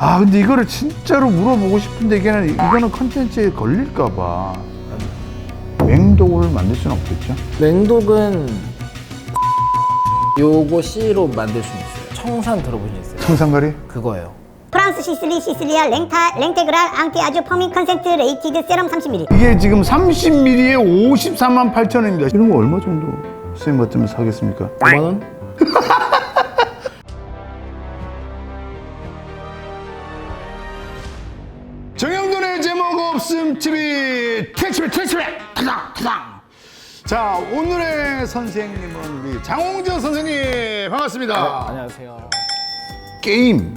아 근데 이거를 진짜로 물어보고 싶은데 이거는 컨텐츠에 걸릴까봐. 맹독을 만들 수는 없겠죠? 맹독은 요거 C로 만들 수는 있어요. 청산 들어보셨어요? 청산가리? 그거예요. 프랑스 시슬리아 랭테그랄 앙티아주 퍼밍 컨센트 레이티드 세럼 30ml. 이게 지금 30ml에 54만 8천 원입니다. 이런 거 얼마 정도 선생님 같으면 사겠습니까? 5만 원? 정영돈의 제목 없음 TV 퇴치배 타당. 자 오늘의 선생님은 우리 장홍재 선생님 반갑습니다. 안녕하세요. 게임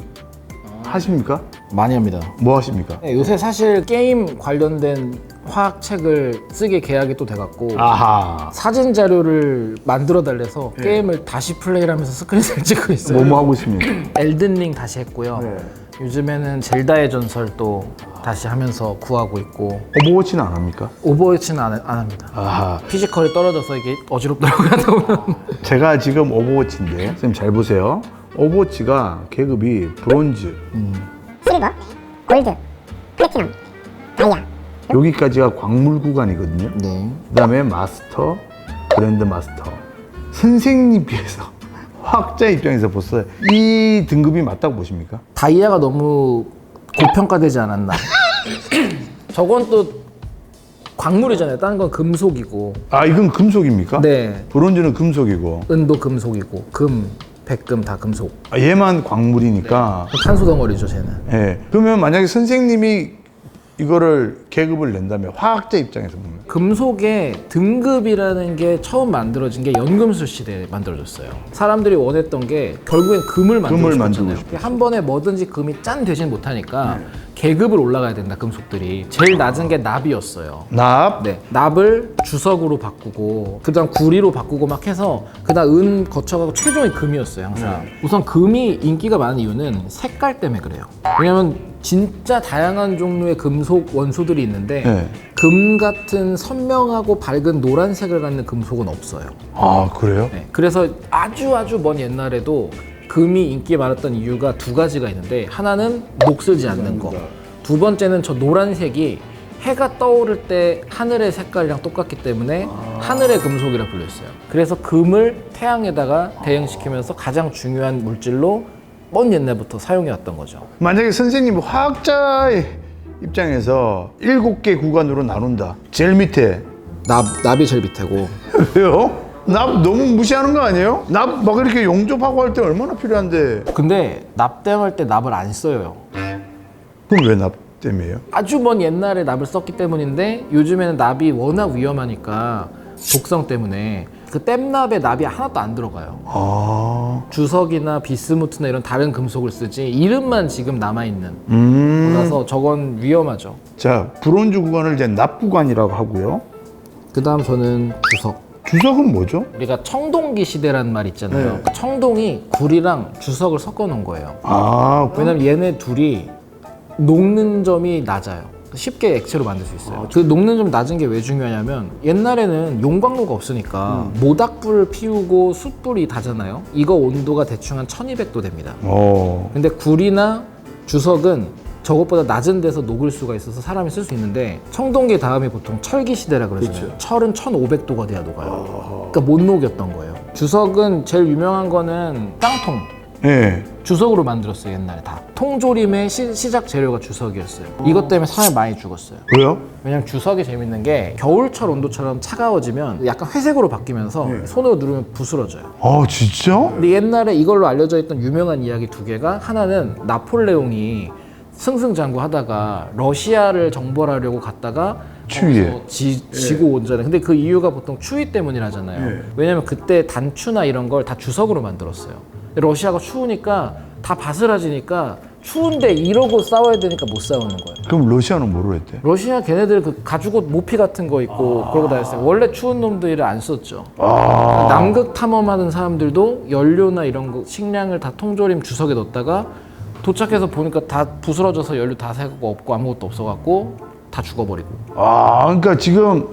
하십니까? 많이 합니다. 뭐 하십니까? 네, 요새 사실 게임 관련된 화학책을 쓰게 계약이 또 돼갖고 아하. 사진 자료를 만들어 달래서 게임을 다시 플레이를 하면서 스크린을 찍고 있어요. 뭐 하고 있습니까? 엘든링 다시 했고요. 요즘에는 젤다의 전설 또 다시 하면서 구하고 있고. 오버워치는 안 합니까? 오버워치는 안 합니다. 아하. 피지컬이 떨어져서 이게 어지럽더라고요. 하다 보면. 제가 지금 오버워치인데 선생님 잘 보세요. 오버워치가 계급이 브론즈 실버, 골드, 플래티넘, 다이아. 여기까지가 광물 구간이거든요. 네. 그 다음에 마스터, 그랜드 마스터. 선생님께서 화학자 입장에서 보세요. 이 등급이 맞다고 보십니까? 다이아가 너무 고평가되지 않았나. 저건 또 광물이잖아요. 다른 건 금속이고. 아 이건 금속입니까? 네. 브론즈는 금속이고 은도 금속이고. 금, 백금 다 금속. 아, 얘만 광물이니까. 탄소 덩어리죠, 쟤는. 예. 그러면 만약에 선생님이 이거를 계급을 낸다면 화학자 입장에서 보면 금속의 등급이라는 게 처음 만들어진 게 연금술 시대에 만들어졌어요. 사람들이 원했던 게 결국엔 금을 만들고 싶었잖아요. 한 번에 뭐든지 금이 짠 되진 못하니까 계급을 올라가야 된다, 금속들이. 제일 낮은 게 납이었어요. 납, 네, 납을 주석으로 바꾸고 그다음 구리로 바꾸고 막 해서 그다음 은 거쳐가고 최종이 금이었어요, 항상. 우선 금이 인기가 많은 이유는 색깔 때문에 그래요. 왜냐면 진짜 다양한 종류의 금속 원소들이 있는데 네. 금 같은 선명하고 밝은 노란색을 갖는 금속은 없어요. 아 그래요? 네, 그래서 아주 먼 옛날에도 금이 인기 많았던 이유가 두 가지가 있는데, 하나는 녹슬지 않는 거, 두 번째는 저 노란색이 해가 떠오를 때 하늘의 색깔이랑 똑같기 때문에 하늘의 금속이라 불렸어요. 그래서 금을 태양에다가 대응시키면서 가장 중요한 물질로 먼 옛날부터 사용해왔던 거죠. 만약에 선생님 화학자의 입장에서 7개 구간으로 나눈다. 제일 밑에 납이 제일 밑에고. 왜요? 납 너무 무시하는 거 아니에요? 납 막 이렇게 용접하고 할 때 얼마나 필요한데. 근데 납땜할 때 납을 안 써요. 그럼 왜 납 때문에요? 아주 먼 옛날에 납을 썼기 때문인데, 요즘에는 납이 워낙 위험하니까 독성 때문에 그 땜납에 납이 하나도 안 들어가요. 아, 주석이나 비스무트나 이런 다른 금속을 쓰지 이름만 지금 남아있는 거라서 저건 위험하죠. 자 브론즈 구간을 이제 납 구간이라고 하고요. 그 다음 저는 주석. 주석은 뭐죠? 우리가 청동기 시대라는 말 있잖아요. 청동이 구리랑 주석을 섞어 놓은 거예요. 아, 왜냐면 얘네 둘이 녹는 점이 낮아요. 쉽게 액체로 만들 수 있어요. 그 녹는 점 낮은 게 왜 중요하냐면, 옛날에는 용광로가 없으니까 모닥불을 피우고 숯불이 다잖아요. 이거 온도가 대충 한 1200도 됩니다. 근데 구리나 주석은 저것보다 낮은 데서 녹을 수가 있어서 사람이 쓸 수 있는데, 청동기 다음에 보통 철기 시대라 그러잖아요. 철은 1500도가 돼야 녹아요. 그러니까 못 녹였던 거예요. 주석은 제일 유명한 거는 깡통. 예. 주석으로 만들었어요, 옛날에 다. 통조림의 시작 재료가 주석이었어요. 이것 때문에 사람이 많이 죽었어요. 왜요? 왜냐면 주석이 재밌는 게 겨울철 온도처럼 차가워지면 약간 회색으로 바뀌면서 손으로 누르면 부스러져요. 아 진짜? 근데 옛날에 이걸로 알려져 있던 유명한 이야기 두 개가, 하나는 나폴레옹이 승승장구하다가 러시아를 정벌하려고 갔다가 추위에. 거기서 지고 온잖아요. 근데 그 이유가 보통 추위 때문이라잖아요. 왜냐면 그때 단추나 이런 걸 다 주석으로 만들었어요. 러시아가 추우니까 다 바스라지니까, 추운데 이러고 싸워야 되니까 못 싸우는 거예요. 그럼 러시아는 뭐로 했대? 러시아 걔네들 그 가죽옷 모피 같은 거 입고 그러고 다녔어요. 원래 추운 놈들을 안 썼죠. 남극 탐험하는 사람들도 연료나 이런 거, 식량을 다 통조림 주석에 넣었다가 도착해서 보니까 다 부스러져서 연료 다 새고 없고 아무것도 없어갖고 다 죽어버리고. 아 그러니까 지금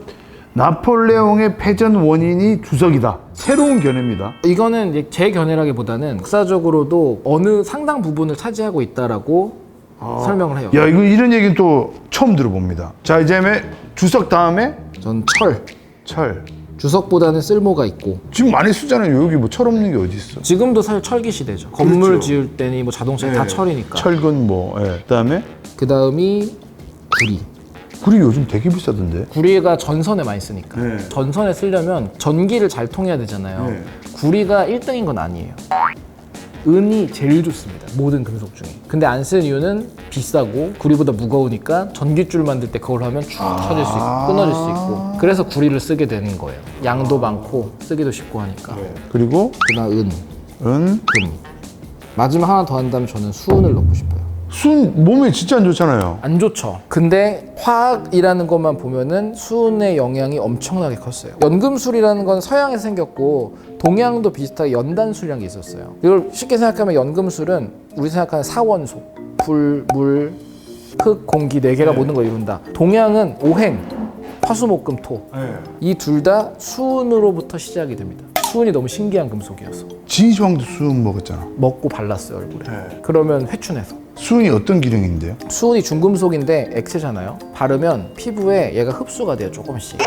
나폴레옹의 패전 원인이 주석이다. 새로운 견해입니다. 이거는 이제 제 견해라기보다는 역사적으로도 어느 상당 부분을 차지하고 있다라고 설명을 해요. 야, 이거 이런 얘기는 또 처음 들어봅니다. 자, 이제 주석 다음에 전 철. 철. 주석보다는 쓸모가 있고 지금 많이 쓰잖아요. 여기 뭐 철 없는 게 어디 있어? 지금도 사실 철기 시대죠. 건물 지을 때니 뭐 자동차에 다 철이니까. 철근 뭐. 예. 그다음에 그 다음이 구리. 구리 요즘 되게 비싸던데. 구리가 전선에 많이 쓰니까. 네. 전선에 쓰려면 전기를 잘 통해야 되잖아요. 네. 구리가 1등인 건 아니에요. 은이 제일 좋습니다. 모든 금속 중에. 근데 안 쓰는 이유는 비싸고 구리보다 무거우니까 전기줄 만들 때 그걸 하면 쭉 터질 수 있고 끊어질 수 있고. 그래서 구리를 쓰게 되는 거예요. 양도 많고 쓰기도 쉽고 하니까. 그리고 그다음 은, 은, 금. 마지막 하나 더 한다면 저는 수은을 넣고 싶어요. 순 몸에 진짜 안 좋잖아요. 안 좋죠. 근데 화학이라는 것만 보면은 수은의 영향이 엄청나게 컸어요. 연금술이라는 건 서양에서 생겼고 동양도 비슷하게 연단술이라는 게 있었어요. 이걸 쉽게 생각하면 연금술은 우리 생각하는 사원소, 불, 물, 흙, 공기 4개가 모든 걸 이룬다. 동양은 오행, 화수목금, 토. 이 둘 다 수은으로부터 시작이 됩니다. 수은이 너무 신기한 금속이어서 진시황도 수은 먹었잖아. 먹고 발랐어요 얼굴에. 그러면 회춘해서. 수은이 어떤 기능인데요? 수은이 중금속인데 액체잖아요. 바르면 피부에 얘가 흡수가 돼요 조금씩.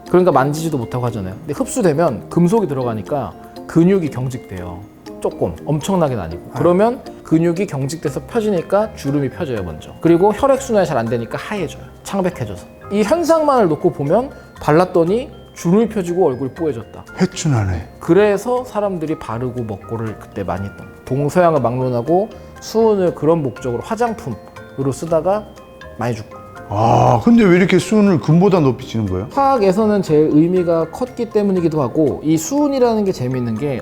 그러니까 만지지도 못하고 하잖아요. 근데 흡수되면 금속이 들어가니까 근육이 경직돼요. 조금 엄청나게는 아니고. 그러면 근육이 경직돼서 펴지니까 주름이 펴져요 먼저. 그리고 혈액순환이 잘 안 되니까 하얘져요. 창백해져서. 이 현상만을 놓고 보면 발랐더니 주름이 펴지고 얼굴이 뽀얘졌다. 회춘하네. 그래서 사람들이 바르고 먹고를 그때 많이 했던 거예요. 동서양을 막론하고 수은을 그런 목적으로 화장품으로 쓰다가 많이 죽고. 아, 근데 왜 이렇게 수은을 금보다 높이 치는 거예요? 화학에서는 제일 의미가 컸기 때문이기도 하고 이 수은이라는 게 재미있는 게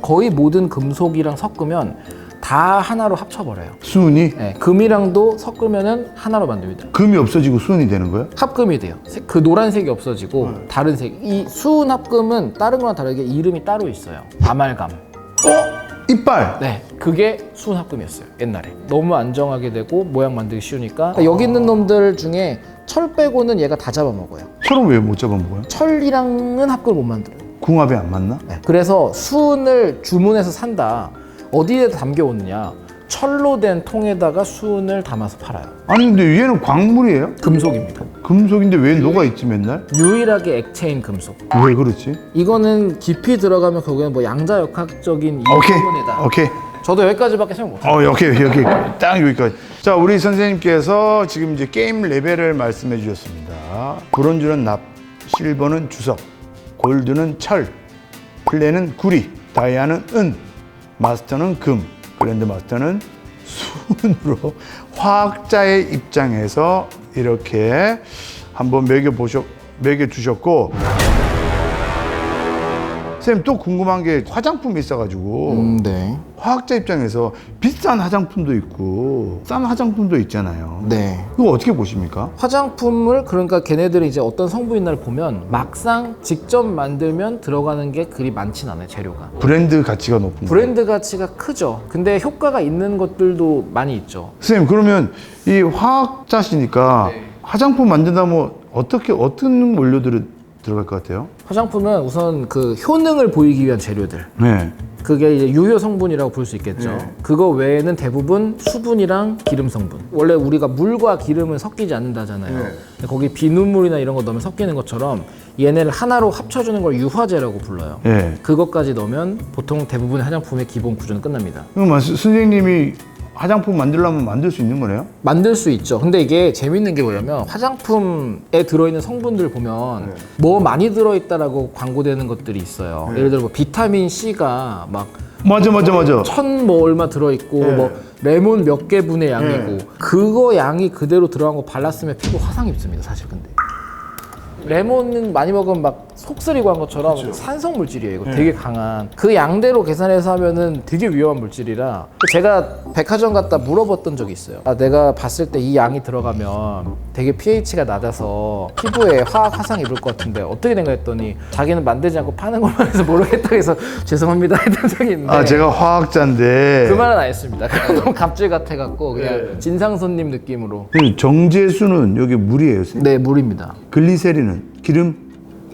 거의 모든 금속이랑 섞으면 다 하나로 합쳐버려요. 수은이? 네, 금이랑도 섞으면은 하나로 만듭니다. 금이 없어지고 수은이 되는 거예요? 합금이 돼요. 그 노란색이 없어지고 다른 색. 이 수은 합금은 다른 거랑 다르게 이름이 따로 있어요. 아말감. 이빨! 네, 그게 수은 합금이었어요. 옛날에. 너무 안정하게 되고 모양 만들기 쉬우니까 여기 있는 놈들 중에 철 빼고는 얘가 다 잡아먹어요. 철은 왜 못 잡아먹어요? 철이랑은 합금을 못 만들어요. 궁합이 안 맞나? 네, 그래서 수은을 주문해서 산다. 어디에 담겨오느냐? 철로 된 통에다가 수은을 담아서 팔아요. 아니 근데 얘는 광물이에요? 금속입니다. 금속인데 왜 녹아있지 맨날? 유일하게 액체인 금속. 왜 그렇지? 이거는 깊이 들어가면 결국엔 뭐 양자역학적인 이유 오케이 때문이다. 오케이 저도 여기까지밖에 생각 못해요. 여기 딱 여기까지. 자, 우리 선생님께서 지금 이제 게임 레벨을 말씀해 주셨습니다. 브론즈는 납, 실버는 주석, 골드는 철, 플레는 구리, 다이아는 은, 마스터는 금, 그랜드 마스터는 수은으로 화학자의 입장에서 이렇게 한번 매겨주셨고, 선생님 또 궁금한 게 화장품이 있어가지고 네. 화학자 입장에서 비싼 화장품도 있고 싼 화장품도 있잖아요. 네. 이거 어떻게 보십니까? 화장품을 그러니까 걔네들이 이제 어떤 성분이나를 보면 막상 직접 만들면 들어가는 게 그리 많진 않아요. 재료가. 브랜드 가치가 높은 거예요. 브랜드 가치가 크죠. 근데 효과가 있는 것들도 많이 있죠. 선생님, 그러면 이 화학자시니까 화장품 만든다면 어떤 원료들이 들어갈 것 같아요? 화장품은 우선 그 효능을 보이기 위한 재료들. 네. 그게 이제 유효 성분이라고 볼 수 있겠죠. 그거 외에는 대부분 수분이랑 기름 성분. 원래 우리가 물과 기름은 섞이지 않는다잖아요. 근데 거기 비눗물이나 이런 거 넣으면 섞이는 것처럼 얘네를 하나로 합쳐주는 걸 유화제라고 불러요. 네. 그것까지 넣으면 보통 대부분의 화장품의 기본 구조는 끝납니다. 그럼 선생님이 화장품 만들려면 만들 수 있는 거네요? 만들 수 있죠. 근데 이게 재밌는 게 뭐냐면 화장품에 들어있는 성분들 보면 뭐 많이 들어있다라고 광고되는 것들이 있어요. 예를 들어 뭐 비타민 C가 막 맞아. 1000 뭐 얼마 들어있고 뭐 레몬 몇 개분의 양이고 그거 양이 그대로 들어간 거 발랐으면 피부 화상 입습니다. 사실 근데 레몬은 많이 먹으면 막 속쓰리고 한 것처럼 산성 물질이에요. 이거 되게 강한. 그 양대로 계산해서 하면은 되게 위험한 물질이라 제가 백화점 갔다 물어봤던 적이 있어요. 아, 내가 봤을 때 이 양이 들어가면 되게 pH가 낮아서 피부에 화학 화상 입을 것 같은데 어떻게 된가 했더니 자기는 만들지 않고 파는 것만 해서 모르겠다 해서 죄송합니다 했던 적이 있는데 아, 제가 화학자인데 그 말은 안 했습니다. 너무 갑질 같아갖고 그냥 진상 손님 느낌으로. 정제수는 여기 물이에요, 선생님? 네, 물입니다. 글리세린은 기름?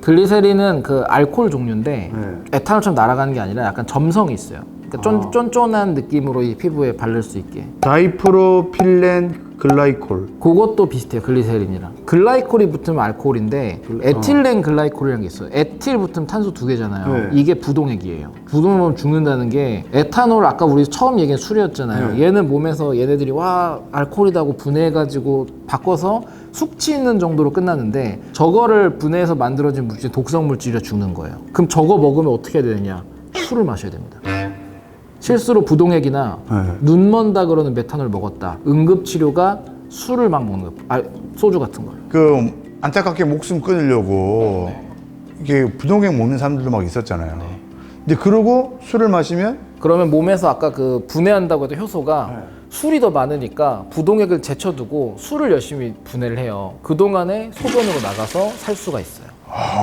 글리세린은 그 알코올 종류인데 에탄올처럼 날아가는 게 아니라 약간 점성이 있어요. 그러니까 쫀쫀한 느낌으로 이 피부에 바를 수 있게. 다이프로필렌 글라이콜. 그것도 비슷해요. 글리세린이랑. 글라이콜이 붙으면 알코올인데 에틸렌 글라이콜이라는 게 있어요. 에틸 붙으면 탄소 2개잖아요. 네. 이게 부동액이에요. 부동액은 죽는다는 게 에탄올 아까 우리 처음 얘기한 술이었잖아요. 네. 얘는 몸에서 얘네들이 와 알코올이다고 분해해가지고 바꿔서 숙취있는 정도로 끝나는데 저거를 분해해서 만들어진 물질 독성 물질이라 죽는 거예요. 그럼 저거 먹으면 어떻게 해야 되느냐? 술을 마셔야 됩니다. 실수로 부동액이나 네. 눈 먼다 그러는 메탄올 먹었다. 응급치료가 술을 막 먹는 거, 소주 같은 걸. 그 안타깝게 목숨 끊으려고 이게 부동액 먹는 사람들도 막 있었잖아요. 근데 그러고 술을 마시면 그러면 몸에서 아까 그 분해한다고 했던 효소가 네. 술이 더 많으니까 부동액을 제쳐두고 술을 열심히 분해를 해요. 그동안에 소변으로 나가서 살 수가 있어요.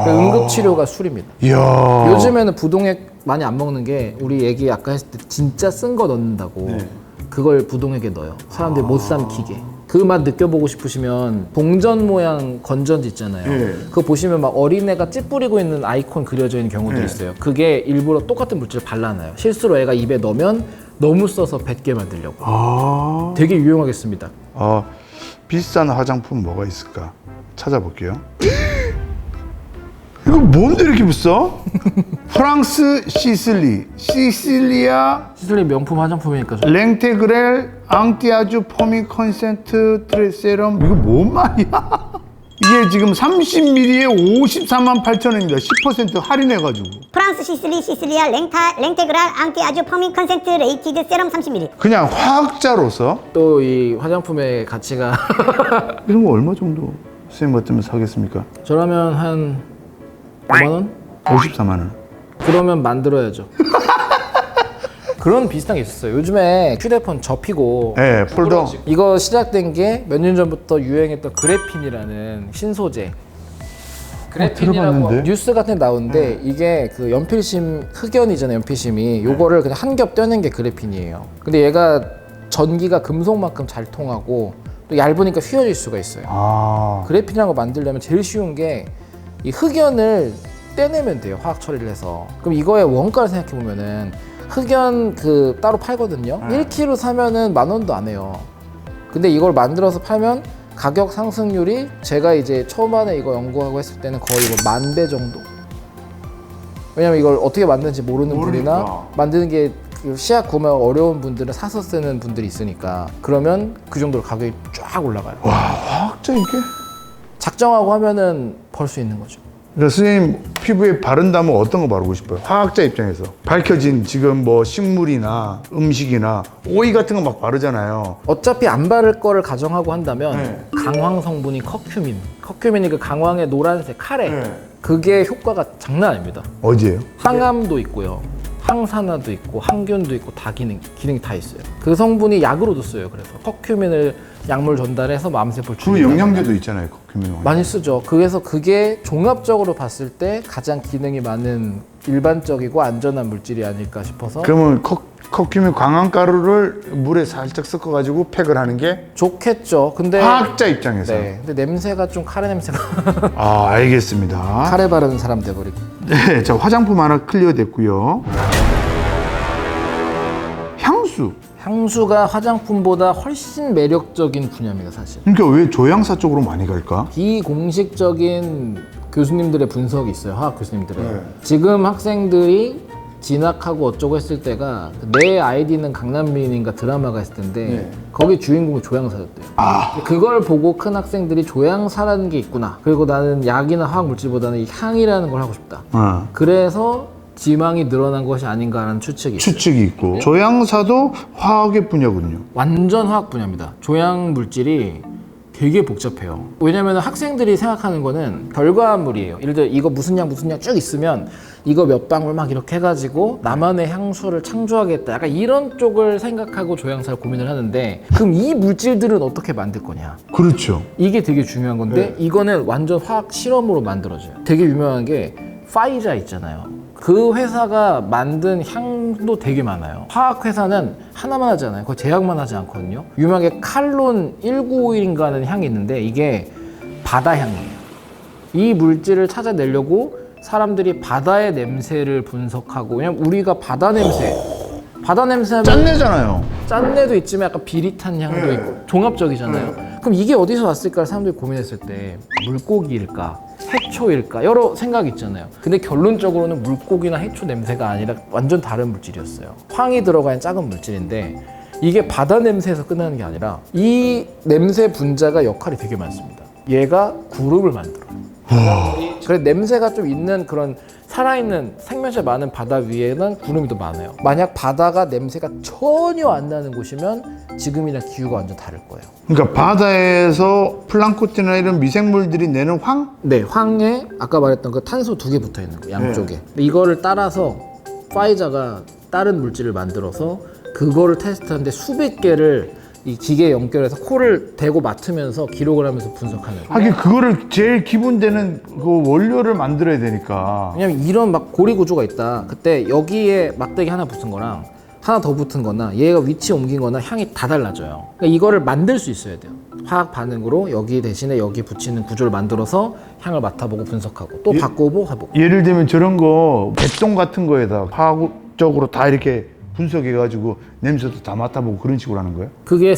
그 응급치료가 술입니다. 이야. 요즘에는 부동액 많이 안 먹는 게 우리 얘기 아까 했을 때 진짜 쓴 거 넣는다고 네. 그걸 부동액에 넣어요. 사람들이 못 삼키게. 그 맛 느껴보고 싶으시면 동전 모양 건전지 있잖아요. 네. 그거 보시면 막 어린애가 찌 뿌리고 있는 아이콘 그려져 있는 경우도 네. 있어요. 그게 일부러 똑같은 물질을 발라놔요. 실수로 애가 입에 넣으면 너무 써서 뱉게 만들려고. 아. 되게 유용하겠습니다. 비싼 화장품 뭐가 있을까? 찾아볼게요. 이거 뭔데 이렇게 비싸? 프랑스 시실리아 시슬리 명품 화장품이니까 좀. 랭테그렐 앙티아주 포밍 컨센트 트레세럼. 이거 뭔 말이야? 이게 지금 30ml에 54만 8천원입니다. 10% 할인해가지고. 프랑스 시슬리아 랭테그랄 앙티아주 퍼밍 컨센트 레이티드 세럼 30ml. 그냥 화학자로서 또 이 화장품의 가치가 이런 거 얼마 정도 선생님 같으면 사겠습니까? 저라면 한 5만 원? 54만 원. 그러면 만들어야죠. 그런 비슷한 게 있었어요. 요즘에 휴대폰 접히고 네, 폴더. 이거 시작된 게 몇 년 전부터 유행했던 그래핀이라는 신소재. 그래핀이라고 들어봤는데? 뉴스 같은 데 나오는데 이게 그 연필심 흑연이잖아요. 연필심이 요거를 그냥 한 겹 떼는 게 그래핀이에요. 근데 얘가 전기가 금속만큼 잘 통하고 또 얇으니까 휘어질 수가 있어요. 아. 그래핀이라는 거 만들려면 제일 쉬운 게 이 흑연을 떼내면 돼요. 화학 처리를 해서. 그럼 이거의 원가를 생각해 보면은 흑연 그 따로 팔거든요. 1kg 사면은 10,000원도 안 해요. 근데 이걸 만들어서 팔면 가격 상승률이 제가 이제 초반에 이거 연구하고 했을 때는 거의 뭐 10,000배 정도. 왜냐면 이걸 어떻게 만드는지 모르는 모르니까. 분이나 만드는 게 그 시약 구매가 어려운 분들은 사서 쓰는 분들이 있으니까 그러면 그 정도로 가격이 쫙 올라가요. 와, 화학자 이게? 작정하고 하면은 벌 수 있는 거죠. 그러니까 선생님 피부에 바른다면 어떤 거 바르고 싶어요? 화학자 입장에서 밝혀진 지금 뭐 식물이나 음식이나 오이 같은 거 막 바르잖아요. 어차피 안 바를 거를 가정하고 한다면 네. 강황 성분이 커큐민이 그 강황의 노란색 카레 네. 그게 효과가 장난 아닙니다. 어디예요? 항암도 있고요, 항산화도 있고 항균도 있고 다 기능이 다 있어요. 그 성분이 약으로도 써요. 그래서 커큐민을 약물 전달해서 암세포를 그 죽이는 영양제도 있잖아요. 커큐민. 많이 쓰죠. 그래서 그게 종합적으로 봤을 때 가장 기능이 많은 일반적이고 안전한 물질이 아닐까 싶어서 그러면 커큐민 광합가루를 물에 살짝 섞어가지고 팩을 하는 게 좋겠죠. 근데 화학자 입장에서. 네, 근데 냄새가 좀 카레 냄새가 아, 알겠습니다. 카레 바르는 사람 돼버리고. 네, 자 화장품 하나 클리어 됐고요. 향수. 향수가 화장품보다 훨씬 매력적인 분야입니다, 사실. 그러니까 왜 조향사 쪽으로 많이 갈까? 비공식적인 교수님들의 분석이 있어요, 화학 교수님들의. 네. 지금 학생들이 진학하고 어쩌고 했을 때가 내 아이디는 강남민인가 드라마가 있을 텐데 네. 거기 주인공이 조향사였대요. 그걸 보고 큰 학생들이 조향사라는 게 있구나. 그리고 나는 약이나 화학 물질보다는 이 향이라는 걸 하고 싶다. 그래서 지망이 늘어난 것이 아닌가라는 추측이 있어요. 추측이 있고 조향사도 화학의 분야군요. 완전 화학 분야입니다. 조향 물질이 되게 복잡해요. 왜냐면 학생들이 생각하는 거는 결과물이에요. 예를 들어 이거 무슨 약 쭉 있으면 이거 몇 방울 막 이렇게 해가지고 나만의 향수를 창조하겠다. 약간 이런 쪽을 생각하고 조향사를 고민을 하는데 그럼 이 물질들은 어떻게 만들 거냐. 그렇죠. 이게 되게 중요한 건데 이거는 완전 화학 실험으로 만들어져요. 되게 유명한 게 파이자 있잖아요. 그 회사가 만든 향도 되게 많아요. 화학 회사는 하나만 하지 않아요. 거의 제약만 하지 않거든요. 유명하게 칼론 1951인가 하는 향이 있는데 이게 바다향이에요. 이 물질을 찾아내려고 사람들이 바다의 냄새를 분석하고, 왜냐면 우리가 바다 냄새 바다 냄새 하면 짠내잖아요. 짠내도 있지만 약간 비릿한 향도 있고 종합적이잖아요. 그럼 이게 어디서 왔을까 사람들이 고민했을 때 물고기일까? 해초일까? 여러 생각이 있잖아요. 근데 결론적으로는 물고기나 해초 냄새가 아니라 완전 다른 물질이었어요. 황이 들어가 있는 작은 물질인데 이게 바다 냄새에서 끝나는 게 아니라 이 냄새 분자가 역할이 되게 많습니다. 얘가 구름을 만들어요. 그래서 냄새가 좀 있는 그런 살아있는 생명체 많은 바다 위에는 구름이 더 많아요. 만약 바다가 냄새가 전혀 안 나는 곳이면 지금이랑 기후가 완전 다를 거예요. 그러니까 바다에서 플랑크톤이나 이런 미생물들이 내는 황? 네, 황에 아까 말했던 그 탄소 2개 붙어 있는 거 양쪽에. 근데 이거를 따라서 파이자가 다른 물질을 만들어서 그거를 테스트하는데 수백 개를 이 기계에 연결해서 코를 대고 맡으면서 기록을 하면서 분석하는 거예요. 하긴 그거를 제일 기본되는 그 원료를 만들어야 되니까. 왜냐면 이런 막 고리 구조가 있다. 그때 여기에 막대기 하나 붙은 거랑 하나 더 붙은 거나 얘가 위치 옮긴 거나 향이 다 달라져요. 그러니까 이거를 만들 수 있어야 돼요. 화학 반응으로 여기 대신에 여기 붙이는 구조를 만들어서 향을 맡아보고 분석하고 또 바꾸고 해보고. 예를 들면 저런 거 개똥 같은 거에다 화학적으로 다 이렇게 분석해가지고 냄새도 다 맡아보고 그런 식으로 하는 거예요? 그게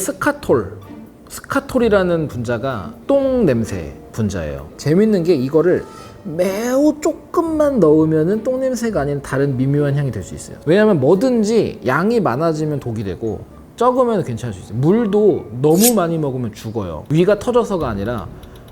스카톨이라는 분자가 똥 냄새 분자예요. 재밌는 게 이거를 매우 조금만 넣으면은 똥 냄새가 아닌 다른 미묘한 향이 될 수 있어요. 왜냐하면 뭐든지 양이 많아지면 독이 되고 적으면 괜찮을 수 있어요. 물도 너무 많이 먹으면 죽어요. 위가 터져서가 아니라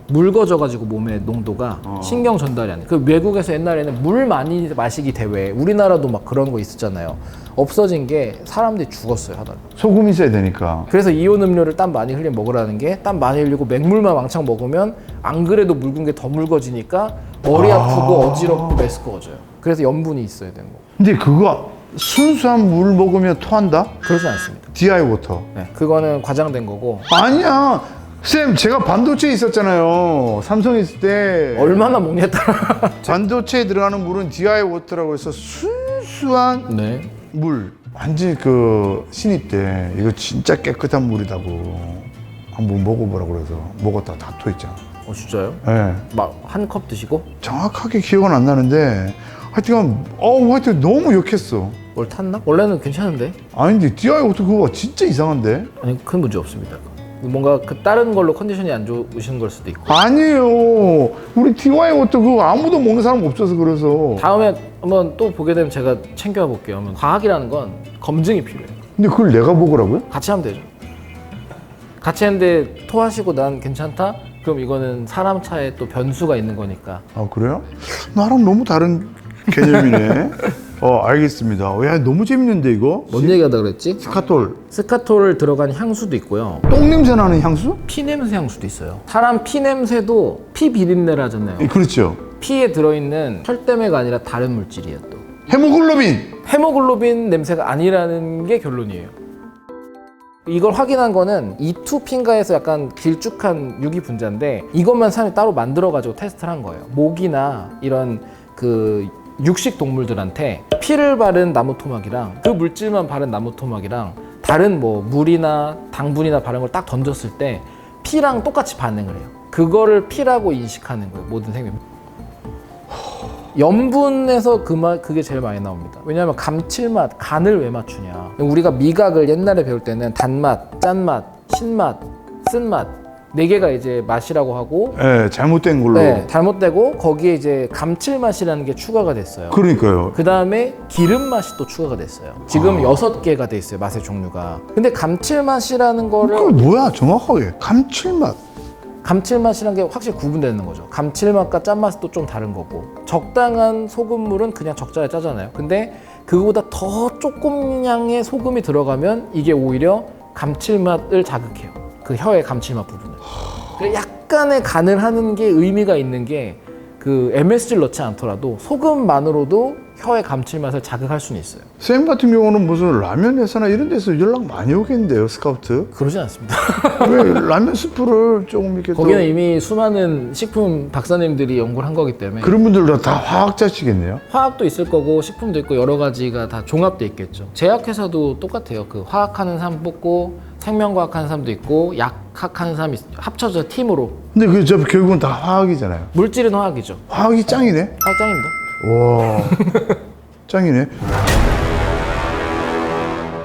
묽어져가지고 몸의 농도가 신경 전달이 안 돼. 그 외국에서 옛날에는 물 많이 마시기 대회, 우리나라도 막 그런 거 있었잖아요. 없어진 게 사람들이 죽었어요 하다가. 소금 있어야 되니까. 그래서 이온 음료를 땀 많이 흘리면 먹으라는 게 땀 많이 흘리고 맹물만 왕창 먹으면 안 그래도 묽은 게 더 묽어지니까 머리 아프고 어지럽고 메스꺼워져요. 그래서 염분이 있어야 되는 거. 근데 그거 순수한 물 먹으면 토한다? 그러지 않습니다. DI 워터. 네, 그거는 과장된 거고. 아니야. 쌤, 제가 반도체에 있었잖아요. 삼성에 있을 때. 얼마나 먹냐에 따라. 반도체에 들어가는 물은 DI 워터라고 해서 순수한 네. 물. 완전히 그 신입 때 이거 진짜 깨끗한 물이다고 한번 먹어보라고 그래서 먹었다가 다 토했잖아. 진짜요? 예. 막 한 컵 드시고? 정확하게 기억은 안 나는데 하여튼 너무 욕했어. 뭘 탔나? 원래는 괜찮은데? 아닌데 DI 워터 그거 진짜 이상한데? 아니 큰 문제 없습니다. 뭔가 그 다른 걸로 컨디션이 안 좋으신 걸 수도 있고. 아니에요. 우리 DI 워터 그거 아무도 먹는 사람 없어서 그래서. 다음에 한번 또 보게 되면 제가 챙겨와 볼게요. 과학이라는 건 검증이 필요해요. 근데 그걸 내가 먹으라고요? 같이 하면 되죠. 같이 했는데 토하시고 난 괜찮다? 그럼 이거는 사람 차에 또 변수가 있는 거니까. 아 그래요? 나랑 너무 다른 개념이네. 알겠습니다. 야 너무 재밌는데 이거? 뭔 얘기하다 그랬지? 스카톨. 스카톨 들어간 향수도 있고요. 똥 냄새 나는 향수? 피 냄새 향수도 있어요. 사람 피 냄새도 피 비린내라잖아요. 예, 그렇죠. 피에 들어있는 혈대매가 아니라 다른 물질이에요 또. 헤모글로빈. 헤모글로빈 냄새가 아니라는 게 결론이에요. 이걸 확인한 거는 E2핀가에서 약간 길쭉한 유기 분자인데 이것만 사람이 따로 만들어가지고 테스트를 한 거예요. 모기나 이런 그 육식 동물들한테 피를 바른 나무 토막이랑 그 물질만 바른 나무 토막이랑 다른 뭐 물이나 당분이나 바른 걸 딱 던졌을 때 피랑 똑같이 반응을 해요. 그거를 피라고 인식하는 거예요. 모든 생명. 염분에서 그게 제일 많이 나옵니다. 왜냐하면 감칠맛, 간을 왜 맞추냐. 우리가 미각을 옛날에 배울 때는 단맛, 짠맛, 신맛, 쓴맛 4개가 이제 맛이라고 하고 예, 잘못된 걸로. 네, 잘못되고 거기에 이제 감칠맛이라는 게 추가가 됐어요. 그러니까요. 그 다음에 기름맛이 또 추가가 됐어요. 지금 6개가 돼 있어요, 맛의 종류가. 근데 감칠맛이라는 거를 그게 뭐야 정확하게? 감칠맛. 감칠맛이란 게 확실히 구분되는 거죠. 감칠맛과 짠맛도 좀 다른 거고 적당한 소금물은 그냥 적절히 짜잖아요. 근데 그거보다 더 조금 양의 소금이 들어가면 이게 오히려 감칠맛을 자극해요. 그 혀의 감칠맛 부분을. 약간의 간을 하는 게 의미가 있는 게 그 MSG를 넣지 않더라도 소금만으로도 혀의 감칠맛을 자극할 수는 있어요. 쌤 같은 경우는 무슨 라면 회사나 이런 데서 연락 많이 오겠는데요, 스카우트? 그러진 않습니다. 왜 라면 스프를 조금 이렇게 거기는 또 이미 수많은 식품 박사님들이 연구를 한 거기 때문에 그런 분들도 다 화학자시겠네요? 화학도 있을 거고 식품도 있고 여러 가지가 다 종합돼 있겠죠. 제약회사도 똑같아요. 그 화학하는 사람 뽑고 생명과학하는 사람도 있고 약학하는 사람이 합쳐져 팀으로. 근데 결국은 다 화학이잖아요. 물질은 화학이죠. 화학이 짱이네? 화학짱입니다. 와, 짱이네.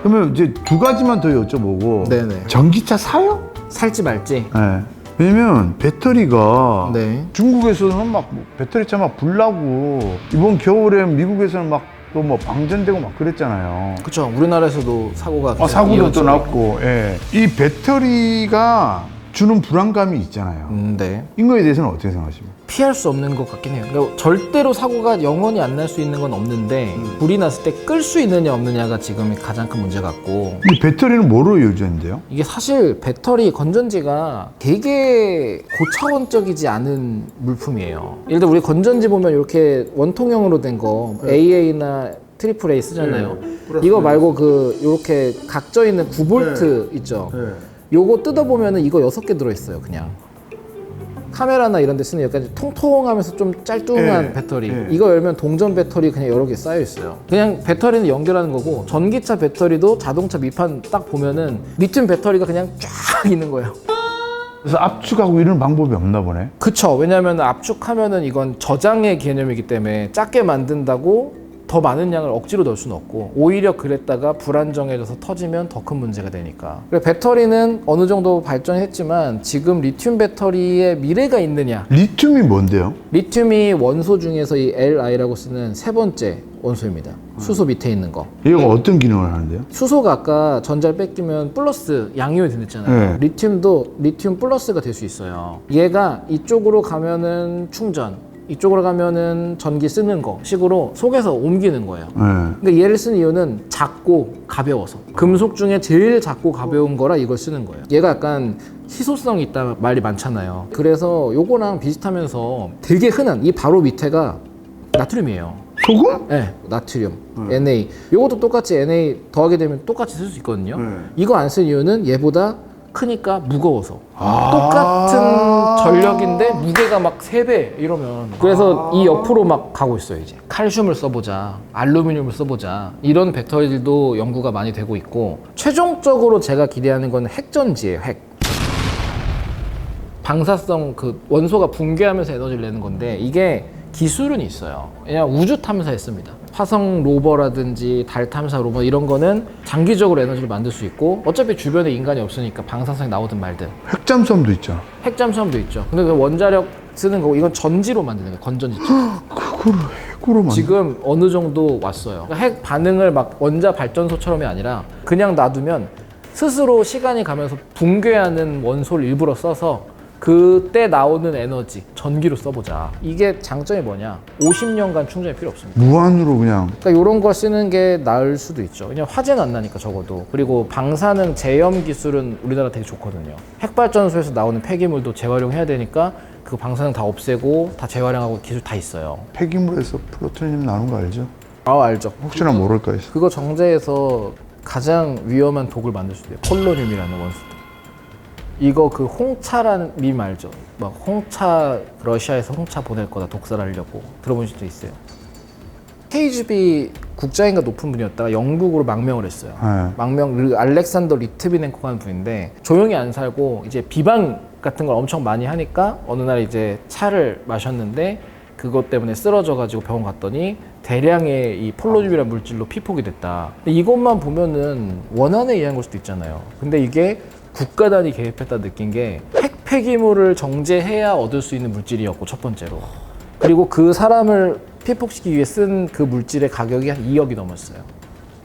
그러면 이제 두 가지만 더 여쭤보고 네네. 전기차 사요? 살지 말지. 네. 왜냐면 배터리가 네. 중국에서는 막 배터리차 막 불나고 이번 겨울에 미국에서는 막 또 뭐 방전되고 막 그랬잖아요. 그쵸. 우리나라에서도 사고가 사고도 이어져. 또 났고, 예. 이 배터리가 주는 불안감이 있잖아요. 네. 이거에 대해서는 어떻게 생각하십니까? 피할 수 없는 것 같긴 해요. 그러니까 절대로 사고가 영원히 안 날 수 있는 건 없는데 불이 났을 때 끌 수 있느냐 없느냐가 지금 가장 큰 문제 같고, 이 배터리는 뭐로 이루어졌는데요? 이게 사실 배터리 건전지가 되게 고차원적이지 않은 물품이에요. 예를 들어 우리 건전지 보면 이렇게 원통형으로 된 거 AA나 트리플 A 쓰잖아요. 이거 말고 그 이렇게 각져 있는 9V 있죠. 요거 뜯어보면은 이거 6개 들어있어요. 그냥 카메라나 이런 데 쓰는 여기까지 통통하면서 좀 짤뚱한 네. 배터리. 네. 이거 열면 동전 배터리 그냥 여러 개 쌓여 있어요. 그냥 배터리는 연결하는 거고, 전기차 배터리도 자동차 밑판 딱 보면은 리튬 배터리가 그냥 쫙 있는 거예요. 그래서 압축하고 이런 방법이 없나 보네. 그쵸. 왜냐면 압축하면은 이건 저장의 개념이기 때문에 작게 만든다고 더 많은 양을 억지로 넣을 수는 없고, 오히려 그랬다가 불안정해져서 터지면 더 큰 문제가 되니까. 그래서 배터리는 어느 정도 발전했지만 지금 리튬 배터리에 미래가 있느냐. 리튬이 뭔데요? 리튬이 원소 중에서 이 Li라고 쓰는 세 번째 원소입니다. 수소 밑에 있는 거. 얘가 어떤 기능을 하는데요? 수소가 아까 전자를 뺏기면 플러스 양이온이 됐잖아요. 네. 리튬도 리튬 플러스가 될 수 있어요. 얘가 이쪽으로 가면은 충전, 이쪽으로 가면은 전기 쓰는 거 식으로 속에서 옮기는 거예요. 네. 그러니까 얘를 쓰는 이유는 작고 가벼워서. 금속 중에 제일 작고 가벼운 거라 이걸 쓰는 거예요. 얘가 약간 희소성이 있다 말이 많잖아요. 그래서 요거랑 비슷하면서 되게 흔한 이 바로 밑에가 나트륨이에요. 소금? 네, 나트륨, Na. 요것도 똑같이 Na 더하게 되면 똑같이 쓸 수 있거든요. 이거 안 쓴 이유는 얘보다 크니까 무거워서. 똑같은 전력인데 무게가 막 3배 이러면. 그래서 이 옆으로 막 가고 있어요. 이제 칼슘을 써보자, 알루미늄을 써보자, 이런 배터리들도 연구가 많이 되고 있고, 최종적으로 제가 기대하는 건 핵전지예요. 핵. 방사성 그 원소가 붕괴하면서 에너지를 내는 건데, 이게 기술은 있어요. 그냥 우주 탐사했습니다. 화성 로버라든지 달 탐사 로버 이런 거는 장기적으로 에너지를 만들 수 있고, 어차피 주변에 인간이 없으니까 방사성이 나오든 말든. 핵잠수함도 있죠. 핵잠수함도 있죠. 근데 그 원자력 쓰는 거고, 이건 전지로 만드는 거예요. 건전지. 그거를 핵으로 만들. 지금 어느 정도 왔어요. 그러니까 핵 반응을 막 원자 발전소처럼이 아니라 그냥 놔두면 스스로 시간이 가면서 붕괴하는 원소를 일부러 써서 그때 나오는 에너지 전기로 써보자. 이게 장점이 뭐냐? 50년간 충전이 필요 없습니다. 무한으로 그냥. 그러니까 이런 걸 쓰는 게 나을 수도 있죠. 왜냐면 화재는 안 나니까 적어도. 그리고 방사능 재염 기술은 우리나라 되게 좋거든요. 핵발전소에서 나오는 폐기물도 재활용해야 되니까 그 방사능 다 없애고 다 재활용하고 기술 다 있어요. 폐기물에서 플루토늄 나오는 거 알죠? 아, 알죠. 혹시나 모를까 해서. 그거 정제해서 가장 위험한 독을 만들 수도 있어요. 폴로늄이라는 원소. 이거 그 홍차라는 밈 알죠? 막 홍차, 러시아에서 홍차 보낼 거다 독살하려고. 들어본 적도 있어요. KGB 국자인가 높은 분이었다가 영국으로 망명을 했어요. 네. 망명, 알렉산더 리트비넨코가 하는 분인데, 조용히 안 살고 이제 비방 같은 걸 엄청 많이 하니까 어느 날 이제 차를 마셨는데 그것 때문에 쓰러져가지고 병원 갔더니 대량의 이 폴로늄이라는 물질로 피폭이 됐다. 근데 이것만 보면은 원한에 의한 걸 수도 있잖아요. 근데 이게 국가 단위 개입했다 느낀 게, 핵 폐기물을 정제해야 얻을 수 있는 물질이었고, 첫 번째로. 그리고 그 사람을 피폭시키기 위해 쓴 그 물질의 가격이 한 2억이 넘었어요.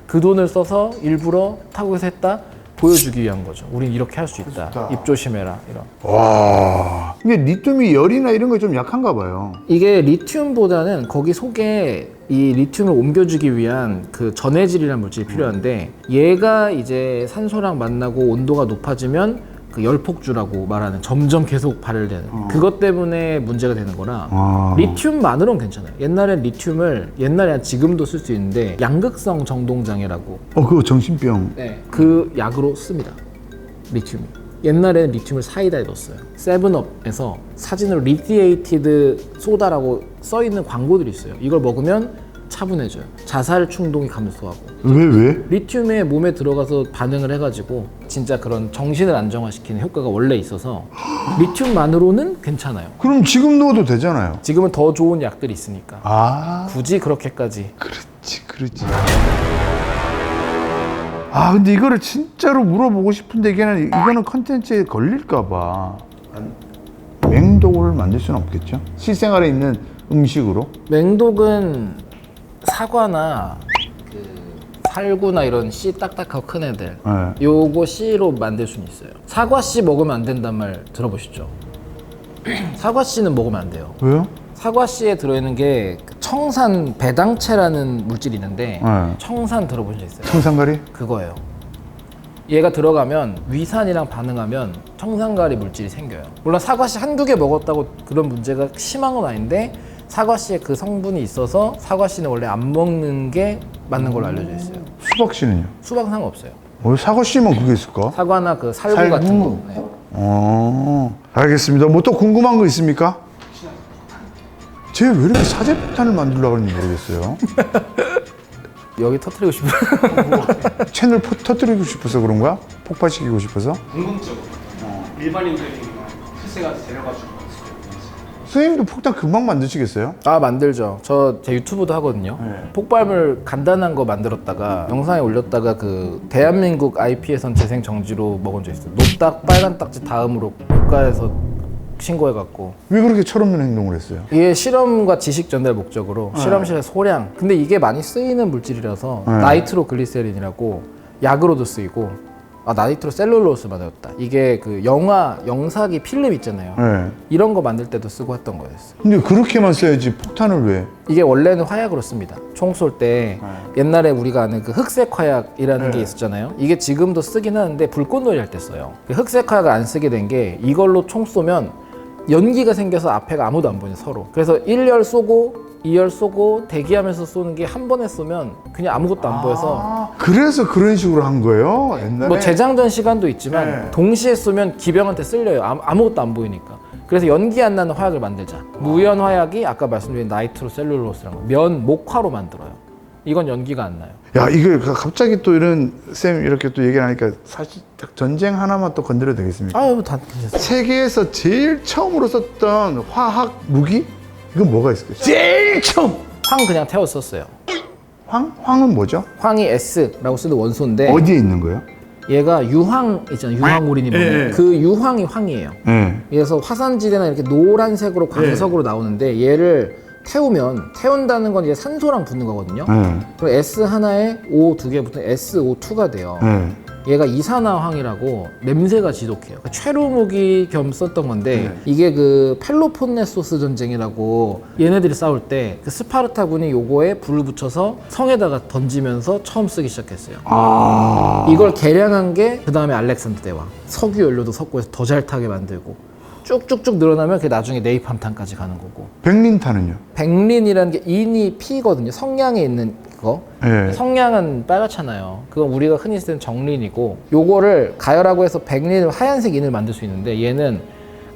그 돈을 써서 일부러 타국에서 했다 보여주기 위한 거죠. 우린 이렇게 할 수 있다. 좋다. 입 조심해라. 이런. 와. 이게 리튬이 열이나 이런 거 좀 약한가 봐요. 이게 리튬보다는 거기 속에 이 리튬을 옮겨주기 위한 그 전해질이라는 물질이 필요한데, 얘가 이제 산소랑 만나고 온도가 높아지면 그 열폭주라고 말하는, 점점 계속 발열되는 그것 때문에 문제가 되는 거라. 리튬만으로는 괜찮아요. 옛날엔 리튬을, 옛날에 지금도 쓸 수 있는데 양극성 정동장애라고, 그거 정신병. 네, 그 약으로 씁니다. 리튬이. 옛날에는 리튬을 사이다에 넣었어요. 세븐업에서 사진으로 리디에이티드 소다라고 써있는 광고들이 있어요. 이걸 먹으면 차분해져요. 자살 충동이 감소하고. 왜? 리튬에 몸에 들어가서 반응을 해가지고 진짜 그런 정신을 안정화시키는 효과가 원래 있어서 리튬만으로는 괜찮아요. 그럼 지금 넣어도 되잖아요. 지금은 더 좋은 약들이 있으니까. 아, 굳이 그렇게까지. 그렇지. 아 근데 이거를 진짜로 물어보고 싶은데 이거는 컨텐츠에 걸릴까 봐. 맹독을 만들 수는 없겠죠? 실생활에 있는 음식으로? 맹독은 사과나 그 살구나 이런 씨 딱딱하고 큰 애들 네. 요거 씨로 만들 수는 있어요. 사과 씨 먹으면 안 된단 말 들어보셨죠? 사과 씨는 먹으면 안 돼요. 왜요? 사과 씨에 들어있는 게 청산 배당체라는 물질이 있는데 네. 청산 들어보신 적 있어요? 청산가리? 그거예요. 얘가 들어가면 위산이랑 반응하면 청산가리 물질이 생겨요. 물론 사과씨 한두 개 먹었다고 그런 문제가 심한 건 아닌데 사과씨에 그 성분이 있어서 사과씨는 원래 안 먹는 게 맞는 걸로 알려져 있어요. 수박씨는요? 수박 상관없어요. 왜 사과씨만 그게 있을까? 사과나 그 살구 살구? 같은 거. 네. 알겠습니다. 뭐 또 궁금한 거 있습니까? 쟤 왜 이렇게 사제폭탄을 만들려고 하는지 모르겠어요. 여기 터뜨리고 싶어요. 채널 터뜨리고 싶어서 그런 거야? 폭발시키고 싶어서? 궁극적으로 일반인들이 실생활에서 데려가지고 선생님도 폭탄 금방 만드시겠어요? 아 만들죠. 저 제 유튜브도 하거든요. 폭발물 간단한 거 만들었다가 영상에 올렸다가 그 대한민국 IP에선 재생 정지로 먹은 적 있어요. 노딱 빨간 딱지 다음으로 국가에서 신고해갖고 왜 그렇게 철없는 행동을 했어요? 이게 실험과 지식 전달 목적으로 실험실에 소량 근데 이게 많이 쓰이는 물질이라서 나이트로 글리세린이라고 약으로도 쓰이고 나이트로 셀룰로스 만들었다. 이게 그 영사기 필름 있잖아요. 네. 이런 거 만들 때도 쓰고 했던 거였어요. 근데 그렇게만 써야지 폭탄을 왜? 이게 원래는 화약으로 씁니다. 총 쏠 때 옛날에 우리가 아는 그 흑색 화약이라는 게 있었잖아요. 이게 지금도 쓰긴 하는데 불꽃놀이 할 때 써요. 그 흑색 화약을 안 쓰게 된 게 이걸로 총 쏘면 연기가 생겨서 앞에가 아무도 안 보냐 서로. 그래서 1열 쏘고 2열 쏘고 대기하면서 쏘는 게 한 번에 쏘면 그냥 아무것도 안 보여서 그래서 그런 식으로 한 거예요? 옛날에? 뭐 재장전 시간도 있지만 네. 동시에 쏘면 기병한테 쓸려요. 아무것도 안 보이니까. 그래서 연기 안 나는 화약을 만들자. 무연 화약이 아까 말씀드린 나이트로 셀룰로스라는 거. 면 목화로 만들어요. 이건 연기가 안 나요. 야, 이거 갑자기 또 이런 쌤 이렇게 또 얘기를 하니까 사실 딱 전쟁 하나만 또 건드려도 되겠습니까? 아유 다 괜찮습니다. 세계에서 제일 처음으로 썼던 화학 무기? 이건 뭐가 있을까요? 제일 처음! 황 그냥 태워 썼어요. 황은 뭐죠? 황이 S라고 쓰는 원소인데 어디에 있는 거예요? 얘가 유황 있잖아요. 유황우린이 뭐예요? 그 유황이 황이에요. 네. 그래서 화산지대나 이렇게 노란색으로 광석으로 나오는데 얘를 태운다는 건 이제 산소랑 붙는 거거든요. 그럼 S 하나에 O 두 개 붙으면 SO2가 돼요. 얘가 이산화황이라고 냄새가 지독해요. 그러니까 최루 무기 겸 썼던 건데 이게 그 펠로폰네소스 전쟁이라고 얘네들이 싸울 때 그 스파르타군이 요거에 불을 붙여서 성에다가 던지면서 처음 쓰기 시작했어요. 이걸 개량한 게 그 다음에 알렉산더 대왕. 석유 연료도 섞고 해서 더 잘 타게 만들고 쭉쭉쭉 늘어나면 그게 나중에 네이팜탄까지 가는 거고. 백린탄은요? 백린이라는 게 인이 피거든요. 성냥에 있는 그거. 네. 성냥은 빨갛잖아요. 그건 우리가 흔히 쓰는 정린이고 요거를 가열하고 해서 백린을 하얀색 인을 만들 수 있는데 얘는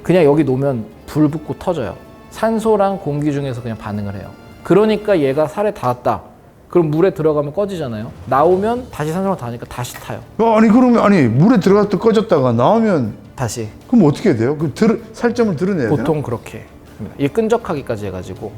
그냥 여기 놓으면 불 붙고 터져요. 산소랑 공기 중에서 그냥 반응을 해요. 그러니까 얘가 살에 닿았다. 그럼 물에 들어가면 꺼지잖아요. 나오면 다시 산소랑 닿으니까 다시 타요. 아니 물에 들어갔다 꺼졌다가 나오면 다시. 그럼 어떻게 돼요? 살점을 드러내야 되나? 보통 그렇게 합니다. 이게 끈적하기까지 해가지고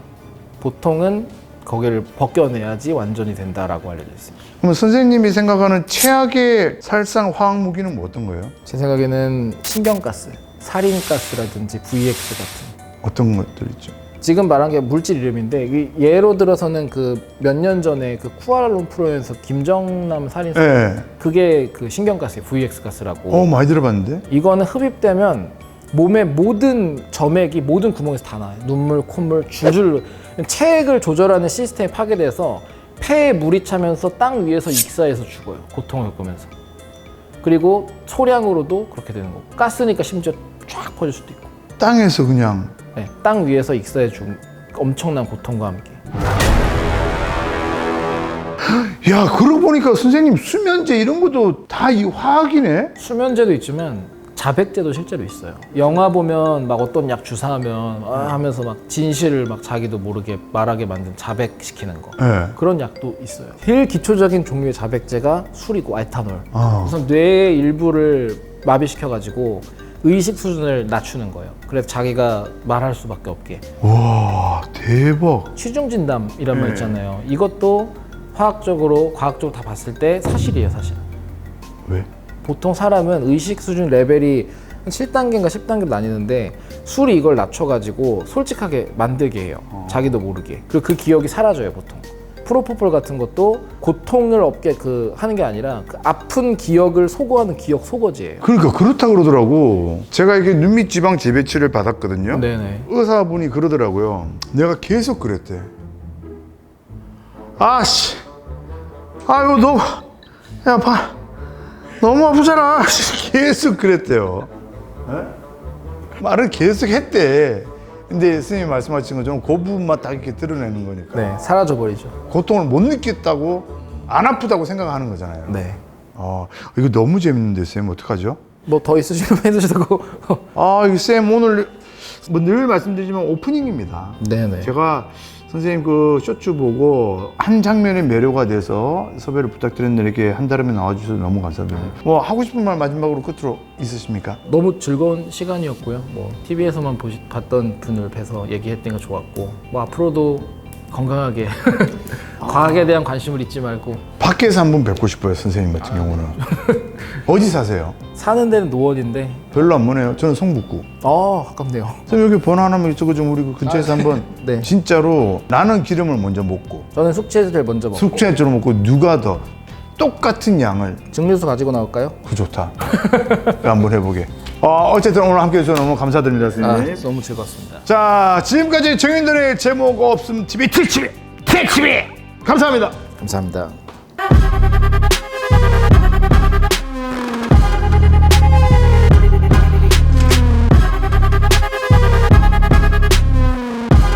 보통은 거기를 벗겨내야지 완전히 된다라고 알려져 있습니다. 그럼 선생님이 생각하는 최악의 살상 화학 무기는 뭐 어떤 거예요? 제 생각에는 신경가스, 살인가스라든지 VX 같은 어떤 것들 있죠? 지금 말한 게 물질 이름인데 예로 들어서는 그 몇 년 전에 그 쿠알라룸푸르에서 김정남 살인사 네. 그게 그 신경가스예요. VX 가스라고. 많이 들어봤는데? 이거는 흡입되면 몸의 모든 점액이 모든 구멍에서 다 나와요. 눈물, 콧물, 줄줄 체액을 조절하는 시스템이 파괴돼서 폐에 물이 차면서 땅 위에서 익사해서 죽어요. 고통을 겪으면서. 그리고 소량으로도 그렇게 되는 거고 가스니까 심지어 쫙 퍼질 수도 있고. 땅에서 그냥 네, 땅 위에서 익사해 준 엄청난 고통과 함께. 야, 그러고 보니까 선생님 수면제 이런 것도 다 이 화학이네? 수면제도 있지만 자백제도 실제로 있어요. 영화 보면 막 어떤 약 주사하면 하면서 막 진실을 막 자기도 모르게 말하게 만든 자백시키는 거. 네. 그런 약도 있어요. 제일 기초적인 종류의 자백제가 술이고 에탄올. 아. 우선 뇌의 일부를 마비시켜가지고 의식 수준을 낮추는 거예요. 그래서 자기가 말할 수밖에 없게. 와, 대박. 취중진담이란 말 있잖아요. 이것도 화학적으로, 과학적으로 다 봤을 때 사실이에요, 사실. 왜? 보통 사람은 의식 수준 레벨이 7단계인가 10단계로 나뉘는데 술이 이걸 낮춰가지고 솔직하게 만들게 해요. 자기도 모르게. 그리고 그 기억이 사라져요, 보통. 프로포폴 같은 것도 고통을 없게 하는 게 아니라 그 아픈 기억을 소거하는 기억 소거제예요. 그러니까 그렇다 그러더라고. 제가 이게 눈밑 지방 재배치를 받았거든요. 네네. 의사분이 그러더라고요. 내가 계속 그랬대. 아씨, 아이고 너무, 야 봐, 너무 아프잖아. 계속 그랬대요. 에? 말을 계속 했대. 근데 스님이 말씀하신 것처럼 그 부분만 딱 이렇게 드러내는 거니까. 네, 사라져 버리죠. 고통을 못 느꼈다고 안 아프다고 생각하는 거잖아요. 네. 이거 너무 재밌는데 쌤 어떡하죠? 뭐 더 있으시면 해주시고. 이거 쌤 오늘 뭐 늘 말씀드리지만 오프닝입니다. 네네. 제가 선생님 그 쇼츠 보고 한 장면에 매료가 돼서 섭외를 부탁드렸는데 이렇게 한달음에 나와주셔서 너무 감사드립니다. 뭐 하고 싶은 말 마지막으로 끝으로 있으십니까? 너무 즐거운 시간이었고요. 뭐 TV에서만 봤던 분을 뵈서 얘기했던 거 좋았고, 뭐 앞으로도 건강하게 과학에 대한 관심을 잊지 말고. 밖에서 한번 뵙고 싶어요, 선생님 같은 경우는. 어디 사세요? 사는 데는 노원인데. 별로 안 머네요. 저는 성북구. 가깝네요. 선생님 여기 번호 하나만 저거 좀 우리 그 근처에서 한번 네. 진짜로 나는 기름을 먼저 먹고 저는 숙취해서 제일 먼저 먹고. 숙취해주로 먹고 누가 더 똑같은 양을 증류수 가지고 나올까요? 그 좋다. 한번 해보게. 어쨌든 오늘 함께 해주셔서 너무 감사드립니다, 선생님. 너무 즐거웠습니다. 자, 지금까지 정인들의 제목 없음 TV 특집이 감사합니다. 감사합니다.